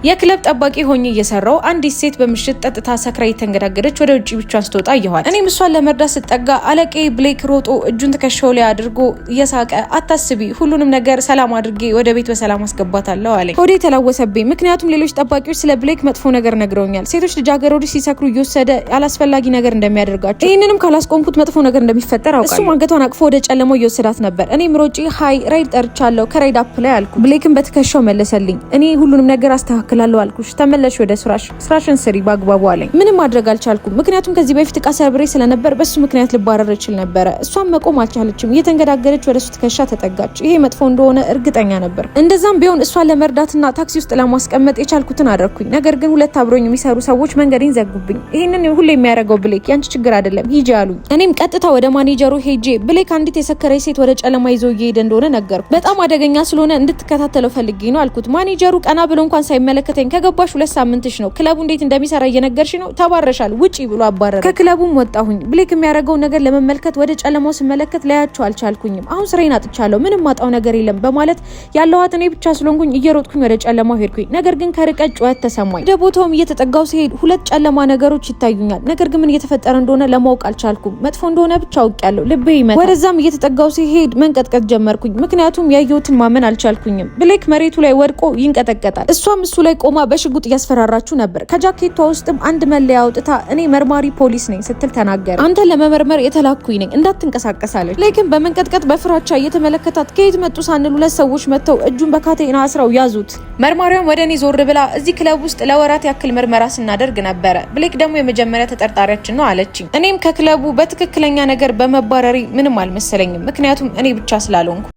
የክለብ ጠባቂ ሆኜ እየሰራው አንዲት ሴት በምሽት ጠጥታ ሰክራ የተንገዳገደች ወደ ውጪ ብቻዋን ስትወጣ አየኋት። እኔም እሷን ለመርዳት ስጠጋ አለቄ ብሌክ ሮጦ እጁን ትከሻው ላይ አድርጎ እየሳቀ አታስቢ፣ ሁሉንም ነገር ሰላም አድርጌ ወደ ቤት በሰላም አስገባታለሁ አለኝ። ሆዴ ተላወሰብኝ። ምክንያቱም ሌሎች ጠባቂዎች ስለ ብሌክ መጥፎ ነገር ነግረውኛል። ሴቶች ልጃገረዶች ሲሰክሩ እየወሰደ ያላስፈላጊ ነገር እንደሚያደርጋቸው፣ ይህንንም ካላስቆምኩት መጥፎ ነገር እንደሚፈጠር አውቃለሁ። እሱም አንገቷን አቅፎ ወደ ጨለማው እየወሰዳት ነበር። እኔም ሮጬ ሃይ ራይድ ጠርቻለሁ ከራይድ አፕ ላይ አልኩ። ብሌክን በትከሻው መለሰልኝ። እኔ ሁሉንም ነገር አስተካክላለሁ አልኩሽ፣ ተመለሽ ወደ ስራሽን ስሪ በአግባቡ አለኝ። ምንም ማድረግ አልቻልኩም፣ ምክንያቱም ከዚህ በፊት ዕቃ ሰብሬ ስለነበር በሱ ምክንያት ልባረር እችል ነበረ። እሷም መቆም አልቻለችም። እየተንገዳገደች ወደ እሱ ትከሻ ተጠጋች። ይሄ መጥፎ እንደሆነ እርግጠኛ ነበር። እንደዛም ቢሆን እሷን ለመርዳትና ታክሲ ውስጥ ለማስቀመጥ የቻልኩትን አደረኩኝ። ነገር ግን ሁለት አብሮኝ የሚሰሩ ሰዎች መንገዴን ዘጉብኝ። ይሄንን ሁሉ የሚያደርገው ብሌክ ያንቺ ችግር አይደለም ሂጂ አሉኝ። እኔም ቀጥታ ወደ ማኔጀሩ ሄጄ ብሌክ አንዲት የሰከረች ሴት ወደ ጨለማ ይዞ እየሄደ እንደሆነ ነገርኩ። በጣም አደገኛ ስለሆነ እንድትከታተለው ፈልጌ ነው አልኩት። ማኔጀሩ ቀና ብሎ እንኳን ሳይመለከተኝ ከገባሽ 2 ሳምንትሽ ነው፣ ክለቡ እንዴት እንደሚሰራ እየነገርሽ ነው፣ ተባረሻል፣ ውጪ ብሎ አባረረ። ከክለቡም ወጣሁኝ። ብሌክ የሚያደርገው ነገር ለመመልከት ወደ ጨለማው ስመለከት ላያቸው አልቻልኩኝም። አሁን ስራዬን አጥቻለሁ፣ ምንም ማጣው ነገር የለም በማለት ያለኋት እኔ ብቻ ስለሆንኩኝ እየሮጥኩኝ ወደ ጨለማው ሄድኩኝ። ነገር ግን ከርቀት ጩኸት ተሰማኝ። ወደ ቦታውም እየተጠጋው ሲሄድ 2 ጨለማ ነገሮች ይታዩኛል። ነገር ግን ምን እየተፈጠረ እንደሆነ ለማወቅ አልቻልኩም። መጥፎ እንደሆነ ብቻ አውቃለሁ። ልቤ ይመታል። ወደዛም እየተጠጋው ሲሄድ መንቀጥቀጥ ጀመርኩኝ። ምክንያቱም ያየሁትን ማመን አልቻልኩኝም። ብሌክ መሬቱ ላይ ወድቆ ይንቀጠቀጣል። እሷም እሱ ላይ ቆማ በሽጉጥ እያስፈራራችሁ ነበር። ከጃኬቷ ውስጥም አንድ መለያ አውጥታ እኔ መርማሪ ፖሊስ ነኝ ስትል ተናገረ። አንተን ለመመርመር የተላኩኝ ነኝ እንዳትንቀሳቀሳለች። ሌክን በመንቀጥቀጥ በፍራቻ እየተመለከታት ከየት መጡ ሳንል 2 ሰዎች መጥተው እጁን በካቴና አስረው ያዙት። መርማሪያም ወደ እኔ ዞር ብላ እዚህ ክለብ ውስጥ ለወራት ያክል ምርመራ ስናደርግ ነበረ፣ ብሌክ ደግሞ የመጀመሪያ ተጠርጣሪያችን ነው አለችኝ። እኔም ከክለቡ በትክክለኛ ነገር በመባረሪ ምንም አልመሰለኝም፣ ምክንያቱም እኔ ብቻ ስላልሆንኩ